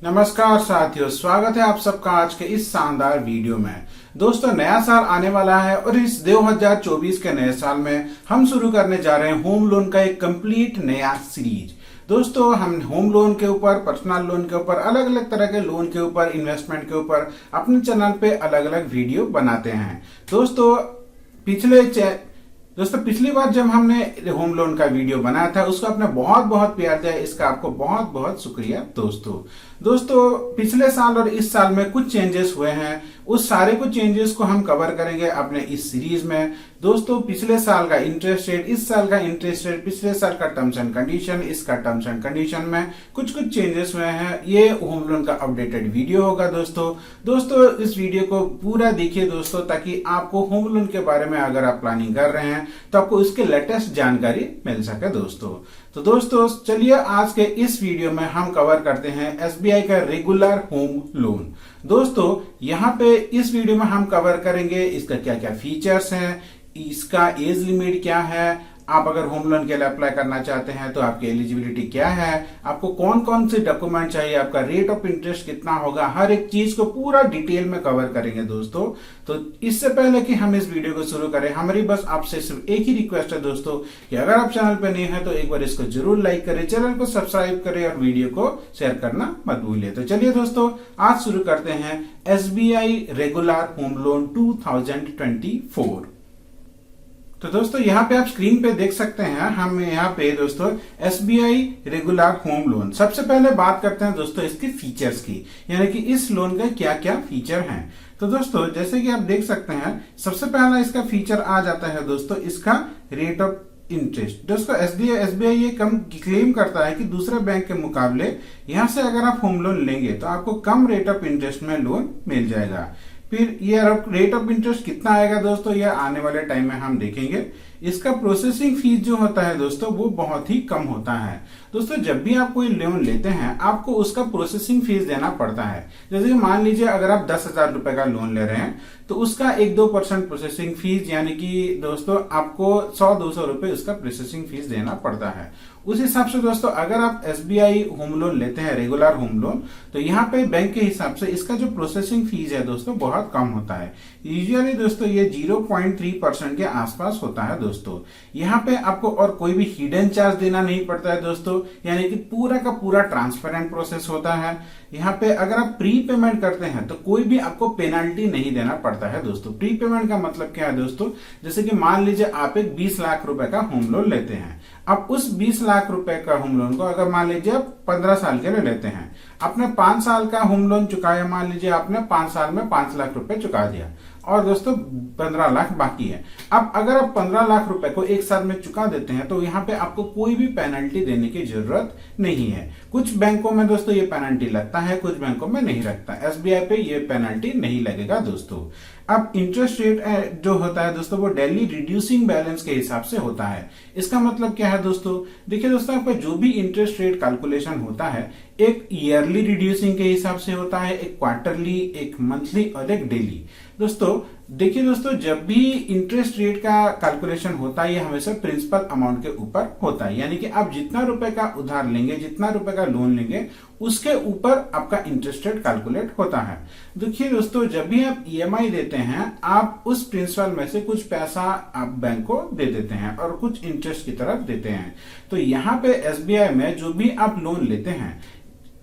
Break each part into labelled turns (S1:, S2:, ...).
S1: नमस्कार साथियों, स्वागत है आप सबका आज के इस शानदार वीडियो में। दोस्तों, नया साल आने वाला है और इस 2024 के नए साल में हम शुरू करने जा रहे हैं होम लोन का एक कंप्लीट नया सीरीज। दोस्तों, हम होम लोन के ऊपर, पर्सनल लोन के ऊपर, अलग अलग तरह के लोन के ऊपर, इन्वेस्टमेंट के ऊपर अपने चैनल पे अलग अलग वीडियो बनाते हैं। दोस्तों पिछली बार जब हमने होम लोन का वीडियो बनाया था उसको आपने बहुत बहुत प्यार दिया, इसका आपको बहुत बहुत शुक्रिया। दोस्तों पिछले साल और इस साल में कुछ चेंजेस हुए हैं, उस सारे कुछ चेंजेस को हम कवर करेंगे अपने इस सीरीज में। दोस्तों, पिछले साल का इंटरेस्ट रेट, इस साल का इंटरेस्ट रेट, पिछले साल का टर्म्स एंड कंडीशन, इसका टर्म्स एंड कंडीशन में कुछ चेंजेस हुए हैं। ये होम लोन का अपडेटेड वीडियो होगा। दोस्तों इस वीडियो को पूरा देखिए दोस्तों, ताकि आपको होम लोन के बारे में अगर आप प्लानिंग कर रहे हैं तो आपको इसके लेटेस्ट जानकारी मिल सके। दोस्तों चलिए आज के इस वीडियो में हम कवर करते हैं एसबीआई का रेगुलर होम लोन। दोस्तों यहाँ पे इस वीडियो में हम कवर करेंगे इसका क्या क्या फीचर्स हैं, इसका एज लिमिट क्या है, आप अगर होम लोन के लिए अप्लाई करना चाहते हैं तो आपकी एलिजिबिलिटी क्या है, आपको कौन कौन से डॉक्यूमेंट चाहिए, आपका रेट ऑफ इंटरेस्ट कितना होगा, हर एक चीज को पूरा डिटेल में कवर करेंगे। दोस्तों तो इससे पहले कि हम इस वीडियो को शुरू करें, हमारी बस आपसे सिर्फ एक ही रिक्वेस्ट है दोस्तों कि अगर आप चैनल पर नए हैं तो एक बार इसको जरूर लाइक करें, चैनल को सब्सक्राइब करें और वीडियो को शेयर करना मत भूलिए। तो चलिए दोस्तों आज शुरू करते हैं एसबीआई रेगुलर होम लोन 2024। तो दोस्तों यहाँ पे आप स्क्रीन पे देख सकते हैं, हम यहाँ पे दोस्तों एसबीआई रेगुलर होम लोन। सबसे पहले बात करते हैं दोस्तों इसके फीचर्स की, यानी कि इस लोन का क्या क्या फीचर हैं। तो दोस्तों जैसे कि आप देख सकते हैं, सबसे पहला इसका फीचर आ जाता है दोस्तों इसका रेट ऑफ इंटरेस्ट। दोस्तों एसबीआई ये कम क्लेम करता है कि दूसरे बैंक के मुकाबले यहाँ से अगर आप होम लोन लेंगे तो आपको कम रेट ऑफ इंटरेस्ट में लोन मिल जाएगा। फिर ये रेट ऑफ इंटरेस्ट कितना आएगा दोस्तों, ये आने वाले टाइम में हम देखेंगे। इसका प्रोसेसिंग फीस जो होता है दोस्तों वो बहुत ही कम होता है। दोस्तों जब भी आप कोई लोन लेते हैं आपको उसका प्रोसेसिंग फीस देना पड़ता है। जैसे कि मान लीजिए अगर आप 10,000 रुपए का लोन ले रहे हैं तो उसका 1-2% प्रोसेसिंग फीस, यानी कि दोस्तों आपको 100-200 रुपए उसका प्रोसेसिंग फीस देना पड़ता है। उस हिसाब से दोस्तों अगर आप एसबीआई होम लोन लेते हैं, रेगुलर होम लोन, तो यहाँ पे बैंक के हिसाब से इसका जो प्रोसेसिंग फीस है दोस्तों बहुत कम होता है। यूजुअली दोस्तों ये 0.3% के आसपास होता है। दोस्तों यहाँ पे आपको और कोई भी हिडन चार्ज देना नहीं पड़ता है दोस्तों, यानी कि पूरा का पूरा ट्रांसपेरेंट प्रोसेस होता है। यहाँ पे अगर आप प्री पेमेंट करते हैं तो कोई भी आपको पेनल्टी नहीं देना पड़ता है। दोस्तों प्री पेमेंट का मतलब क्या है दोस्तों, जैसे कि मान लीजिए आप एक 20 लाख रुपए का होम लोन लेते हैं। अब उस 20 लाख रुपए का होम लोन को अगर मान लीजिए आप 15 साल के लिए लेते हैं, आपने 5 साल का होम लोन चुकाया, मान लीजिए आपने 5 साल में 5 लाख रुपए चुका दिया और दोस्तों 15 लाख बाकी है। अब अगर आप 15 लाख रुपए को एक साल में चुका देते हैं तो यहाँ पे आपको कोई भी पेनल्टी देने की जरूरत नहीं है। कुछ बैंकों में दोस्तों ये पेनल्टी लगता है, कुछ बैंकों में नहीं लगता। एसबीआई पे ये पेनल्टी नहीं लगेगा। दोस्तों अब इंटरेस्ट रेट जो होता है दोस्तों वो डेली रिड्यूसिंग बैलेंस के हिसाब से होता है। इसका मतलब क्या है दोस्तों, देखिए दोस्तों आपका जो भी इंटरेस्ट रेट कैलकुलेशन होता है एक ईयरली रिड्यूसिंग के हिसाब से होता है, एक क्वार्टरली, एक मंथली और एक डेली। दोस्तों देखिए दोस्तों जब भी इंटरेस्ट रेट का कैलकुलेशन होता है ये हमेशा प्रिंसिपल अमाउंट के ऊपर होता है, यानी कि आप जितना रुपए का उधार लेंगे, जितना रुपए का लोन लेंगे उसके ऊपर आपका इंटरेस्ट रेट कैलकुलेट होता है। देखिए दोस्तों जब भी आप ईएमआई देते हैं आप उस प्रिंसिपल में से कुछ पैसा आप बैंक को दे देते हैं और कुछ इंटरेस्ट की तरफ देते हैं। तो यहाँ पे एसबीआई में जो भी आप लोन लेते हैं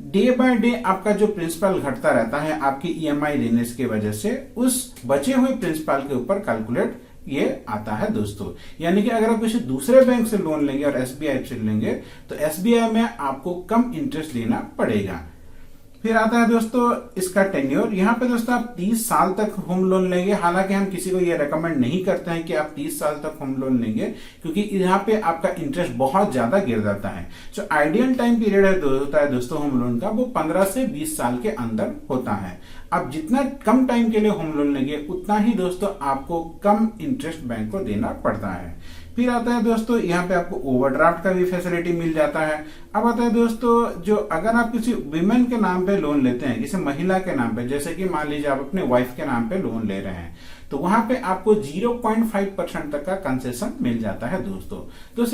S1: डे बाय डे आपका जो प्रिंसिपल घटता रहता है आपकी ईएमआई देने की वजह से, उस बचे हुए प्रिंसिपल के ऊपर कैलकुलेट ये आता है। दोस्तों यानी कि अगर आप किसी दूसरे बैंक से लोन लेंगे और एसबीआई से लेंगे तो एसबीआई में आपको कम इंटरेस्ट देना पड़ेगा। फिर आता है दोस्तों इसका टेन्योर। यहाँ पे दोस्तों आप 30 साल तक होम लोन लेंगे। हालांकि हम किसी को ये रेकमेंड नहीं करते हैं कि आप 30 साल तक होम लोन लेंगे, क्योंकि यहाँ पे आपका इंटरेस्ट बहुत ज्यादा गिर जाता है। जो आइडियल टाइम पीरियड होता है दोस्तों होम लोन का वो 15 से 20 साल के अंदर होता है। आप जितना कम टाइम के लिए होम लोन लेंगे उतना ही दोस्तों आपको कम इंटरेस्ट बैंक को देना पड़ता है। फिर आता है दोस्तों यहाँ पे आपको ओवरड्राफ्ट का भी फैसिलिटी मिल जाता है। अब आता है दोस्तों जो अगर आप किसी विमेन के नाम पे लोन लेते हैं, किसी महिला के नाम पे, जैसे कि मान लीजिए आप अपने वाइफ के नाम पे लोन ले रहे हैं, तो वहां पे आपको 0.5% तक का कंसेशन मिल जाता है दोस्तों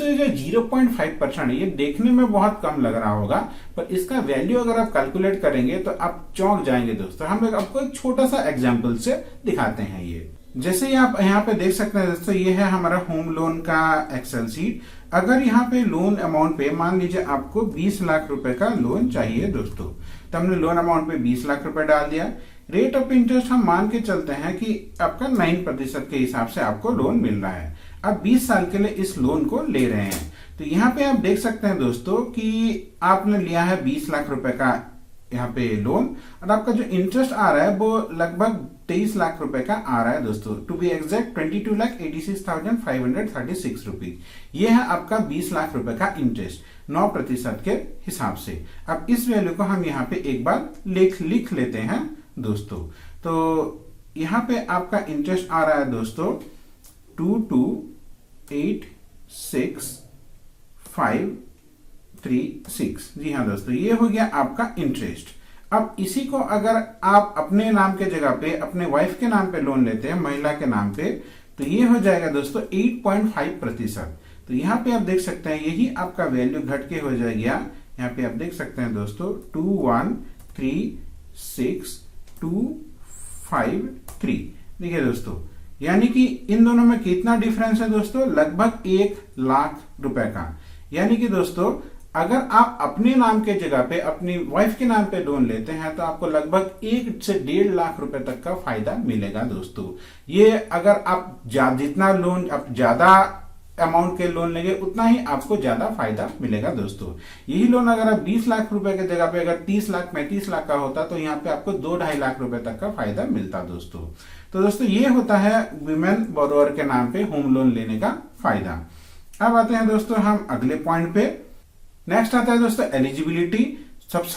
S1: ये जो 0.5% ये देखने में बहुत कम लग रहा होगा, पर इसका वैल्यू अगर आप कैलकुलेट करेंगे तो आप चौंक जाएंगे दोस्तों। हम लोग आपको एक छोटा सा एग्जाम्पल से दिखाते हैं। ये जैसे आप यहाँ पे देख सकते हैं दोस्तों, ये है हमारा होम लोन का एक्सेल शीट। अगर यहाँ पे लोन अमाउंट पे मान लीजिए आपको 20 लाख रुपए का लोन चाहिए दोस्तों, तो हमने लोन अमाउंट पे 20 लाख रुपए डाल दिया। रेट ऑफ इंटरेस्ट हम मान के चलते हैं कि आपका 9% के हिसाब से आपको लोन मिल रहा है। अब 20 साल के लिए इस लोन को ले रहे हैं, तो यहाँ पे आप देख सकते हैं दोस्तों कि आपने लिया है 20 लाख रुपए का यहाँ पे लोन, और आपका जो इंटरेस्ट आ रहा है वो लगभग 23 लाख रुपए का आ रहा है दोस्तों। To be exact 22,86,536 rupees. ये है आपका 20 लाख रुपए का इंटरेस्ट 9% के हिसाब से। अब इस वैल्यू को हम यहाँ पे एक बार लिख लेते हैं दोस्तों। तो यहाँ पे आपका इंटरेस्ट आ रहा है दोस्तों 22,86,536। जी हाँ दोस्तों, ये हो गया आपका इंटरेस्ट। अब इसी को अगर आप अपने नाम के जगह पे अपने वाइफ के नाम पे लोन लेते हैं, महिला के नाम पे, तो ये हो जाएगा दोस्तों 8.5%। तो यहाँ पे आप देख सकते हैं यही आपका वैल्यू घट के हो जाएगा। यहाँ पे आप देख सकते हैं दोस्तों 21,36,253। देखिए दोस्तों, यानी कि इन दोनों में कितना डिफरेंस है दोस्तों, लगभग 1 लाख रुपए का। यानी कि दोस्तों अगर आप अपने नाम के जगह पे अपनी वाइफ के नाम पे लोन लेते हैं तो आपको लगभग 1 से 1.5 लाख रुपए तक का फायदा मिलेगा दोस्तों। ये अगर आप जितना लोन आप ज्यादा अमाउंट के लोन लेंगे उतना ही आपको ज्यादा फायदा मिलेगा दोस्तों। यही लोन अगर आप 20 लाख रुपए की जगह पे अगर 30 लाख 35 लाख का होता तो यहाँ पे आपको 2-2.5 लाख रुपए तक का फायदा मिलता दोस्तों। तो दोस्तों ये होता है विमेन बोरोअर के नाम पे होम लोन लेने का फायदा। अब आते हैं दोस्तों हम अगले पॉइंट पे। नेक्स्ट आता है दोस्तों एलिजिबिलिटी।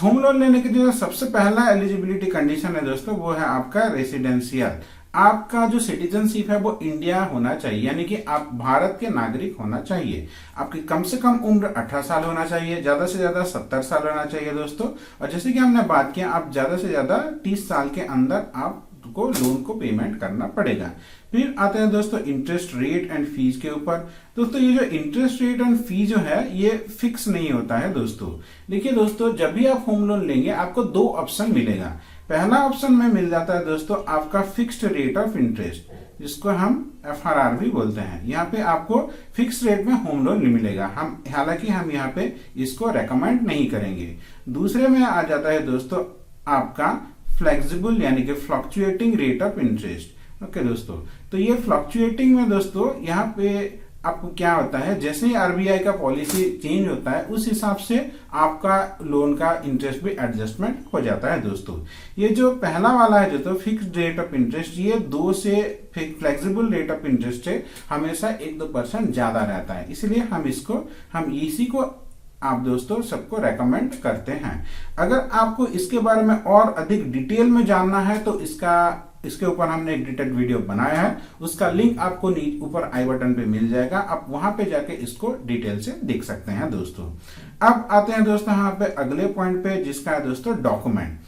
S1: होम लोन लेने के जो सबसे पहला एलिजिबिलिटी कंडीशन है दोस्तों वो है आपका रेसिडेंशियल। आपका जो सिटीजनशिप है वो इंडिया होना चाहिए, यानी कि आप भारत के नागरिक होना चाहिए। आपकी कम से कम उम्र 18 साल होना चाहिए, ज्यादा से ज्यादा 70 साल होना चाहिए दोस्तों। और जैसे कि हमने बात किया, आप ज्यादा से ज्यादा 30 साल के अंदर आपको लोन को पेमेंट करना पड़ेगा। फिर आते हैं दोस्तों इंटरेस्ट रेट एंड फीस के ऊपर। दोस्तों ये जो इंटरेस्ट रेट एंड फी जो है ये फिक्स नहीं होता है दोस्तों। देखिए दोस्तों, जब भी आप होम लोन लेंगे आपको 2 ऑप्शन मिलेगा। पहला ऑप्शन में मिल जाता है दोस्तों आपका फिक्स्ड रेट ऑफ इंटरेस्ट, जिसको हम FRR भी बोलते हैं। यहाँ पे आपको फिक्स रेट में होम लोन मिलेगा। हालांकि हम यहाँ पे इसको रेकमेंड नहीं करेंगे। दूसरे में आ जाता है दोस्तों आपका फ्लेक्सिबल यानी कि fluctuating rate of interest. Okay दोस्तों, तो ये फ्लक्चुएटिंग में दोस्तों यहाँ पे आपको क्या होता है, जैसे ही RBI का पॉलिसी चेंज होता है उस हिसाब से आपका लोन का इंटरेस्ट भी एडजस्टमेंट हो जाता है दोस्तों। ये जो पहला वाला है जो फिक्स्ड रेट ऑफ इंटरेस्ट, ये 2 से फ्लेक्सिबल रेट ऑफ इंटरेस्ट से हमेशा 1-2% ज्यादा रहता है, इसलिए हम इसी को आप दोस्तों सबको रेकमेंड करते हैं। अगर आपको इसके बारे में और अधिक डिटेल में जानना है तो इसके ऊपर हमने एक डिटेल वीडियो बनाया है, उसका लिंक आपको ऊपर आई बटन पे मिल जाएगा। आप वहां पे जाके इसको डिटेल से देख सकते हैं दोस्तों। अब आते हैं दोस्तों यहाँ पे अगले पॉइंट पे, जिसका है दोस्तों डॉक्यूमेंट।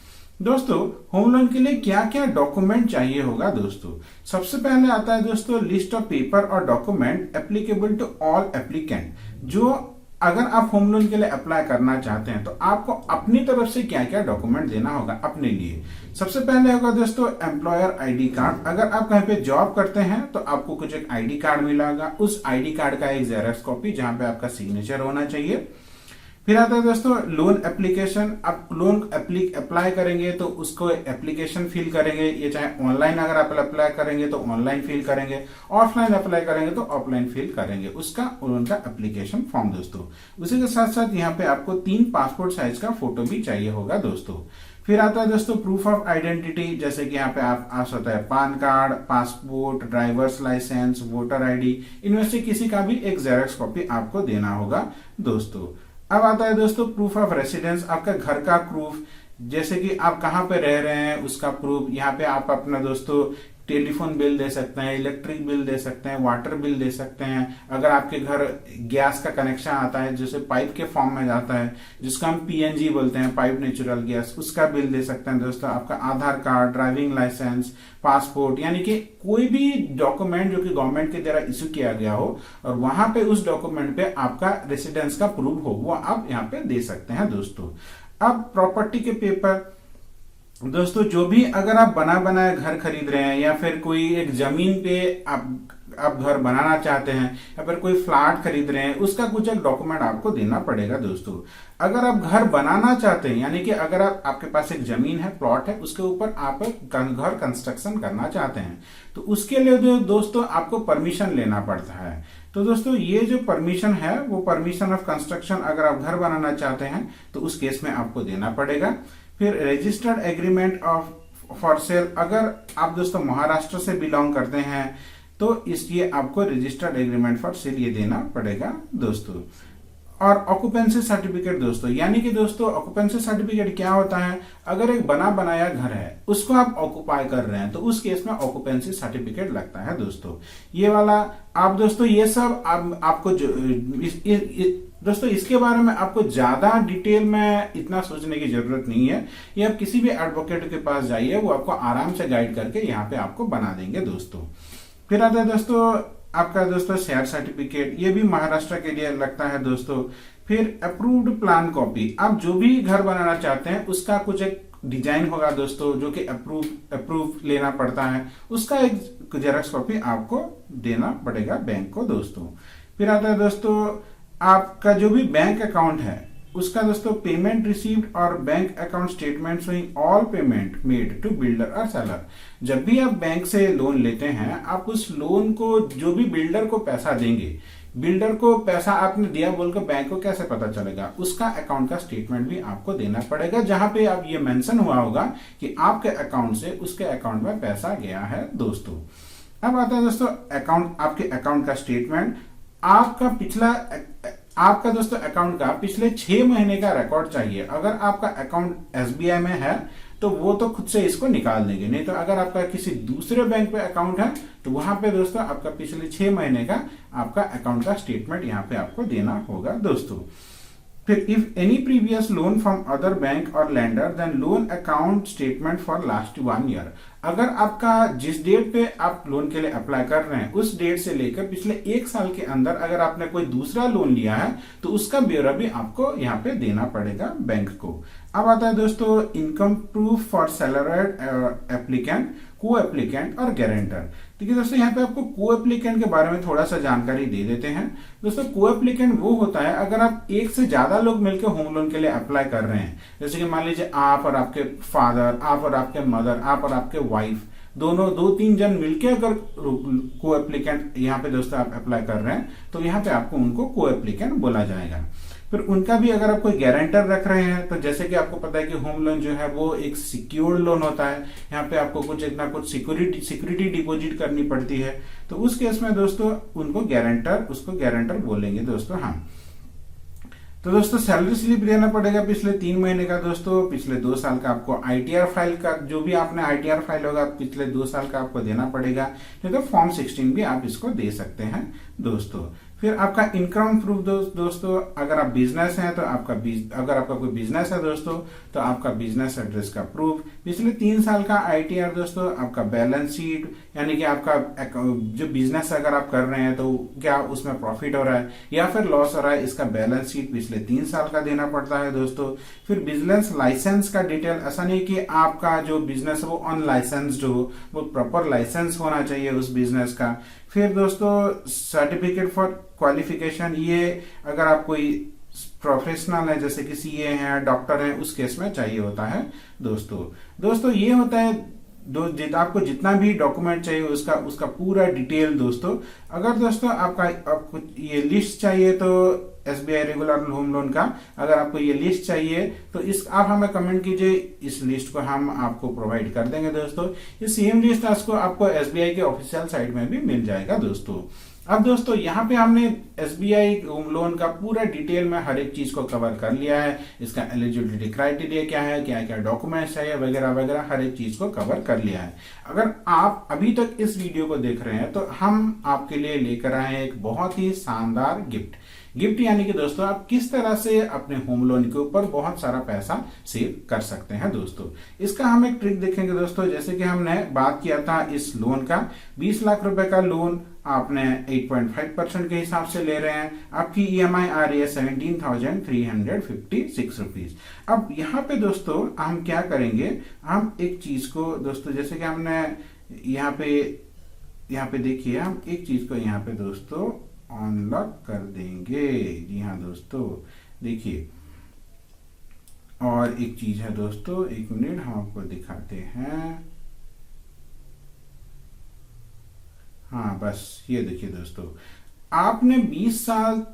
S1: दोस्तों होम लोन के लिए क्या क्या डॉक्यूमेंट चाहिए होगा दोस्तों। सबसे पहले आता है दोस्तों लिस्ट ऑफ पेपर और document applicable to all applicant. जो अगर आप होम लोन के लिए अप्लाई करना चाहते हैं तो आपको अपनी तरफ से क्या क्या डॉक्यूमेंट देना होगा अपने लिए। सबसे पहले होगा दोस्तों एम्प्लॉयर ID कार्ड। अगर आप कहीं पे जॉब करते हैं तो आपको कुछ एक ID कार्ड मिला होगा, उस ID कार्ड का एक जेरॉक्स कॉपी जहां पे आपका सिग्नेचर होना चाहिए। फिर आता है दोस्तों लोन एप्लीकेशन। आप लोन अप्लाई करेंगे तो उसको एप्लीकेशन फिल करेंगे, ये चाहे ऑनलाइन अगर आप अप्लाई करेंगे तो ऑनलाइन फिल करेंगे, ऑफलाइन अप्लाई करेंगे तो ऑफलाइन फिल करेंगे उसका लोन का एप्लीकेशन फॉर्म दोस्तों। उसी के साथ साथ यहाँ पे आपको 3 पासपोर्ट साइज का फोटो भी चाहिए होगा दोस्तों। फिर आता है दोस्तों प्रूफ ऑफ आइडेंटिटी, जैसे कि यहाँ पे आप सकता है PAN card, passport, driver's licence, voter ID, इनमें से किसी का भी एक जेरॉक्स कॉपी आपको देना होगा दोस्तों। अब आता है दोस्तों प्रूफ ऑफ रेसिडेंस, आपका घर का प्रूफ, जैसे कि आप कहाँ पे रह रहे हैं उसका प्रूफ। यहाँ पे आप अपना दोस्तों टेलीफोन बिल दे सकते हैं, इलेक्ट्रिक बिल दे सकते हैं, वाटर बिल दे सकते हैं। अगर आपके घर गैस का कनेक्शन आता है जैसे पाइप के फॉर्म में जाता है, जिसको हम पीएनजी बोलते हैं, पाइप नेचुरल गैस, उसका बिल दे सकते हैं दोस्तों। आपका आधार कार्ड, ड्राइविंग लाइसेंस, पासपोर्ट, यानी कि कोई भी डॉक्यूमेंट जो कि गवर्नमेंट के द्वारा इश्यू किया गया हो और वहां पे उस डॉक्यूमेंट पे आपका रेसिडेंस का प्रूफ हो, वो आप यहाँ पे दे सकते हैं दोस्तों। अब प्रॉपर्टी के पेपर दोस्तों, जो भी अगर आप बना बनाया घर खरीद रहे हैं या फिर कोई एक जमीन पे आप घर बनाना चाहते हैं या फिर कोई फ्लैट खरीद रहे हैं, उसका कुछ एक डॉक्यूमेंट आपको देना पड़ेगा दोस्तों। अगर आप घर बनाना चाहते हैं, यानी कि अगर आपके पास एक जमीन है, प्लॉट है, उसके ऊपर आप घर कंस्ट्रक्शन करना चाहते हैं, तो उसके लिए दोस्तों आपको परमिशन लेना पड़ता है। तो दोस्तों ये जो परमिशन है वो परमिशन ऑफ कंस्ट्रक्शन अगर आप घर बनाना चाहते हैं तो उस केस में आपको देना पड़ेगा। फिर registered agreement of for sale, अगर आप दोस्तों महाराष्ट्र से बिलोंग करते हैं तो इसलिए आपको रजिस्टर्ड एग्रीमेंट फॉर सेल ये देना पड़ेगा दोस्तों। और ऑक्यूपेंसी सर्टिफिकेट दोस्तों, यानी कि दोस्तों ऑक्यूपेंसी सर्टिफिकेट क्या होता है, अगर एक बना बनाया घर है उसको आप ऑक्यूपाई कर रहे हैं तो उस केस में ऑक्यूपेंसी सर्टिफिकेट लगता है दोस्तों। ये वाला आप दोस्तों ये सब आपको दोस्तों इसके बारे में आपको ज्यादा डिटेल में इतना सोचने की जरूरत नहीं है। ये आप किसी भी एडवोकेट के पास जाइए, वो आपको आराम से गाइड करके यहाँ पे आपको बना देंगे दोस्तों। फिर आता है दोस्तों आपका दोस्तों शेयर सर्टिफिकेट, ये भी महाराष्ट्र के लिए लगता है दोस्तों। फिर अप्रूव्ड प्लान कॉपी, आप जो भी घर बनाना चाहते हैं उसका कुछ एक डिजाइन होगा दोस्तों जो कि अप्रूव लेना पड़ता है, उसका एक जेरॉक्स कॉपी आपको देना पड़ेगा बैंक को दोस्तों। फिर आता है दोस्तों आपका जो भी बैंक अकाउंट है उसका दोस्तों पेमेंट रिसीव्ड और bank account statement showing all payment made to builder और सेलर। जब भी आप बैंक से लोन लेते हैं, आप उस लोन को जो भी बिल्डर को पैसा देंगे, बिल्डर को पैसा आपने दिया बोलकर बैंक को कैसे पता चलेगा, उसका अकाउंट का स्टेटमेंट भी आपको देना पड़ेगा, जहां पे आप ये मेंशन हुआ होगा कि आपके अकाउंट से उसके अकाउंट में पैसा गया है दोस्तों। अब आता है दोस्तों अकाउंट, आपके अकाउंट का स्टेटमेंट, आपका दोस्तों अकाउंट का पिछले 6 महीने का रिकॉर्ड चाहिए। अगर आपका अकाउंट एसबीआई में है तो वो तो खुद से इसको निकाल देंगे, नहीं तो अगर आपका किसी दूसरे बैंक पे अकाउंट है तो वहां पे दोस्तों आपका पिछले 6 महीने का आपका अकाउंट का स्टेटमेंट यहाँ पे आपको देना होगा दोस्तों। फिर if any previous loan from other bank और lender then loan account statement for last 1 year, अगर आपका जिस डेट पे आप लोन के लिए अप्लाई कर रहे हैं उस डेट से लेकर पिछले 1 साल के अंदर अगर आपने कोई दूसरा लोन लिया है तो उसका ब्यौरा भी आपको यहाँ पे देना पड़ेगा बैंक को। अब आता है दोस्तों income proof for salaried applicant, को एप्लीकेंट और गारंटर। देखिए दोस्तों यहाँ पे आपको को एप्लीकेंट के बारे में थोड़ा सा जानकारी दे देते हैं दोस्तों। को एप्लीकेंट वो होता है अगर आप एक से ज्यादा लोग मिलकर होम लोन के लिए अप्लाई कर रहे हैं, जैसे कि मान लीजिए आप और आपके फादर, आप और आपके मदर, आप और आपके वाइफ, दोनों 2-3 जन मिलके अगर को एप्लीकेंट यहाँ पे दोस्तों आप अप्लाई कर रहे हैं तो यहाँ पे आपको उनको को एप्लीकेंट बोला जाएगा। फिर उनका भी अगर आप कोई गारंटर रख रहे हैं तो जैसे कि आपको पता है कि होम लोन जो है वो एक सिक्योर्ड लोन होता है, यहाँ पे आपको कुछ इतना कुछ सिक्योरिटी डिपॉजिट करनी पड़ती है, तो उस केस में दोस्तों उनको उसको गारंटर बोलेंगे दोस्तों। हाँ, तो दोस्तों सैलरी स्लिप देना पड़ेगा पिछले 3 महीने का दोस्तों। पिछले 2 साल का आपको आईटीआर फाइल का, जो भी आपने आईटीआर फाइल होगा पिछले 2 साल का आपको देना पड़ेगा, नहीं तो फॉर्म 16 भी आप इसको दे सकते हैं दोस्तों। फिर आपका इनकम प्रूफ दोस्तों, अगर आप बिजनेस हैं तो अगर आपका कोई बिजनेस है दोस्तों तो आपका बिजनेस एड्रेस का प्रूफ, पिछले 3 साल का आईटीआर दोस्तों, आपका बैलेंस शीट, यानी कि आपका जो बिजनेस अगर आप कर रहे हैं तो क्या उसमें प्रॉफिट हो रहा है या फिर लॉस हो रहा है, इसका बैलेंस शीट पिछले 3 साल का देना पड़ता है दोस्तों। फिर बिजनेस लाइसेंस का डिटेल, ऐसा नहीं कि आपका जो बिजनेस है वो अनलाइसेंस्ड हो, वो प्रॉपर लाइसेंस होना चाहिए उस बिजनेस का। फिर दोस्तों सर्टिफिकेट फॉर क्वालिफिकेशन, ये अगर आप कोई प्रोफेशनल है जैसे कि सीए हैं, डॉक्टर हैं, उस केस में चाहिए होता है दोस्तों। ये होता है आपको जितना भी डॉक्यूमेंट चाहिए उसका पूरा डिटेल दोस्तों। अगर दोस्तों आपको ये लिस्ट चाहिए तो एसबीआई रेगुलर होम लोन का, अगर आपको ये लिस्ट चाहिए तो आप हमें कमेंट कीजिए, इस लिस्ट को हम आपको प्रोवाइड कर देंगे दोस्तों। ये सेम लिस्ट आपको एसबीआई के ऑफिशियल साइट में भी मिल जाएगा दोस्तों। अब दोस्तों यहाँ पे हमने एसबीआई होम लोन का पूरा डिटेल में हर एक चीज को कवर कर लिया है। इसका एलिजिबिलिटी क्राइटेरिया क्या है, क्या क्या डॉक्यूमेंट्स है, वगैरह वगैरह हर एक चीज को कवर कर लिया है। अगर आप अभी तक इस वीडियो को देख रहे हैं तो हम आपके लिए लेकर आए हैं एक बहुत ही शानदार गिफ्ट। यानी कि दोस्तों आप किस तरह से अपने होम लोन के ऊपर बहुत सारा पैसा सेव कर सकते हैं। दोस्तों इसका हम एक ट्रिक देखेंगे दोस्तों। जैसे कि हमने बात किया था इस लोन का, 20 लाख रुपए का लोन आपने 8.5% के हिसाब से ले रहे हैं। आपकी ईएमआई आ रही है 17,356 रुपीज। अब यहाँ पे दोस्तों हम क्या करेंगे, हम एक चीज को दोस्तों, जैसे कि हमने यहाँ पे देखिए, हम एक चीज को यहाँ पे दोस्तों अनलॉक कर देंगे। जी हाँ दोस्तों देखिए, और एक चीज है दोस्तों, एक मिनट हम आपको दिखाते हैं। हाँ बस ये देखिए दोस्तों, आपने 20 साल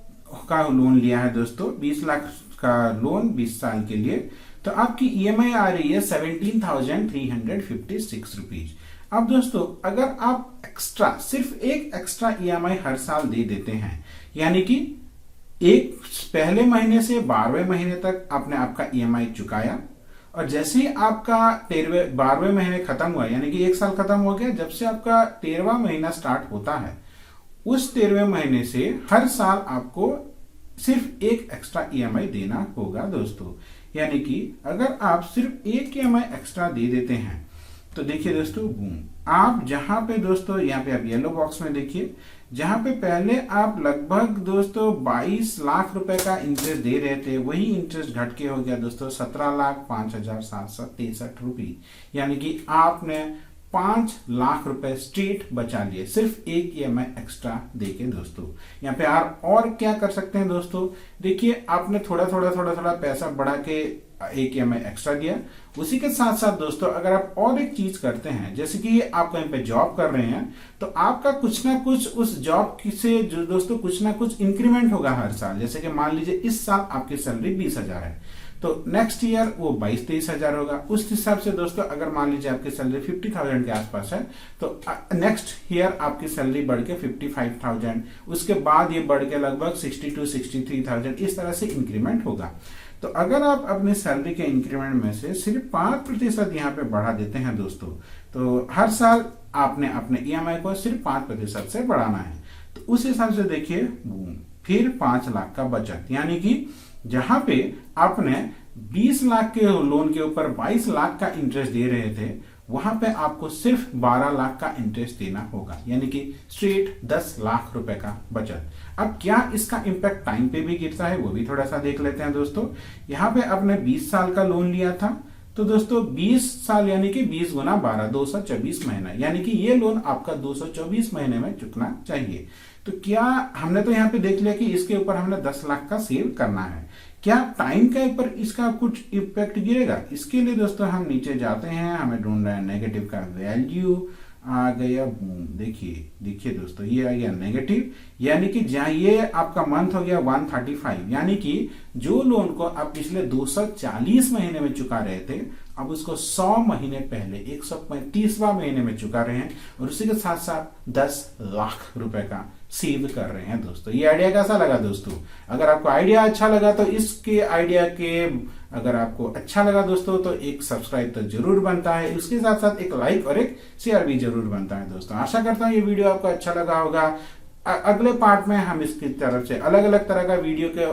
S1: का लोन लिया है दोस्तों, 20 लाख का लोन 20 साल के लिए। तो आपकी ईएमआई आ रही है 17,356 रुपीज। अब दोस्तों अगर आप एक्स्ट्रा, सिर्फ एक एक्स्ट्रा ईएमआई हर साल दे देते हैं, यानी कि एक पहले महीने से 12वें महीने तक आपने आपका ईएमआई चुकाया, और जैसे ही आपका 12वें महीने खत्म हुआ, यानी कि एक साल खत्म हो गया, जब से आपका 13वां महीना स्टार्ट होता है, उस 13वें महीने से हर साल आपको सिर्फ एक एक्स्ट्रा ईएमआई देना होगा दोस्तों। यानी कि अगर आप सिर्फ एक ईएमआई एक्स्ट्रा दे देते हैं तो देखिए दोस्तों, बूम, आप जहां पे दोस्तों, यहाँ पे आप येलो बॉक्स में देखिए, जहां पे पहले आप लगभग दोस्तों 22 लाख रुपए का इंटरेस्ट दे रहे थे, वही इंटरेस्ट घट के हो गया दोस्तों 17,05,763 रुपये। यानी कि आपने 5 लाख रुपए स्ट्रेट बचा लिए सिर्फ एक ईएमआई एक्स्ट्रा देके दोस्तों। यहाँ पे आप और क्या कर सकते हैं दोस्तों, देखिए आपने थोड़ा थोड़ा पैसा बढ़ा के एक ईएमआई एक्स्ट्रा दिया। उसी के साथ साथ दोस्तों अगर आप और एक चीज करते हैं, जैसे कि आप कहीं पे जॉब कर रहे हैं, तो आपका कुछ ना कुछ उस जॉब से जो दोस्तों कुछ ना कुछ इंक्रीमेंट होगा हर साल। जैसे कि मान लीजिए इस साल आपकी सैलरी 20,000 है, तो नेक्स्ट ईयर वो 22-23,000 होगा। उस हिसाब से दोस्तों अगर मान लीजिए आपकी सैलरी 50,000 के आसपास है, तो नेक्स्ट ईयर आपकी सैलरी बढ़ के 55,000, उसके बाद ये बढ़ के लगभग 62-63,000 इस तरह से इंक्रीमेंट होगा। तो अगर आप अपने सैलरी के इंक्रीमेंट में से सिर्फ 5% यहाँ पे बढ़ा देते हैं दोस्तों, तो हर साल आपने अपने ईएमआई को सिर्फ 5% से बढ़ाना है। तो उस हिसाब से देखिए, फिर 5 लाख का बचत, यानी कि जहां पे आपने 20 लाख के लोन के ऊपर 22 लाख का इंटरेस्ट दे रहे थे, वहां पे आपको सिर्फ 12 लाख का इंटरेस्ट देना होगा, यानी कि स्ट्रेट 10 लाख रुपए का बचत। अब क्या इसका इंपैक्ट टाइम पे भी गिरता है, वो भी थोड़ा सा देख लेते हैं दोस्तों। यहाँ पे आपने 20 साल का लोन लिया था, तो दोस्तों 20 साल यानी कि 20 गुना 12, 224 महीना, यानी कि ये लोन आपका 224 महीने में चुकना चाहिए। तो क्या हमने तो यहाँ पे देख लिया कि इसके ऊपर हमने 10 लाख का सेव करना है, क्या टाइम के ऊपर इसका कुछ इम्पैक्ट गिरेगा? इसके लिए दोस्तों हम नीचे जाते हैं, हमें ढूंढ रहे हैं नेगेटिव का वैल्यू, आ गया, देखिए दोस्तों ये आ गया नेगेटिव, यानी कि जहां ये आपका मंथ हो गया 135, यानी कि जो लोन को आप पिछले 240 महीने में चुका रहे थे, अब उसको 100 महीने पहले 135वां महीने में चुका रहे हैं, और उसी के साथ साथ 10 लाख रुपए का सेव कर रहे हैं दोस्तों। ये आइडिया कैसा लगा दोस्तों? अगर आपको आइडिया अच्छा लगा तो इसके आइडिया के, अगर आपको अच्छा लगा दोस्तों तो एक सब्सक्राइब तो जरूर बनता है, उसके साथ साथ एक लाइक और एक शेयर भी जरूर बनता है दोस्तों। आशा करता हूँ ये वीडियो आपको अच्छा लगा होगा। अगले पार्ट में हम इसकी तरफ से अलग अलग तरह का वीडियो के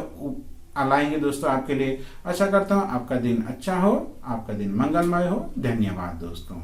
S1: लाएंगे दोस्तों आपके लिए। आशा करता हूँ आपका दिन अच्छा हो, आपका दिन मंगलमय हो। धन्यवाद दोस्तों।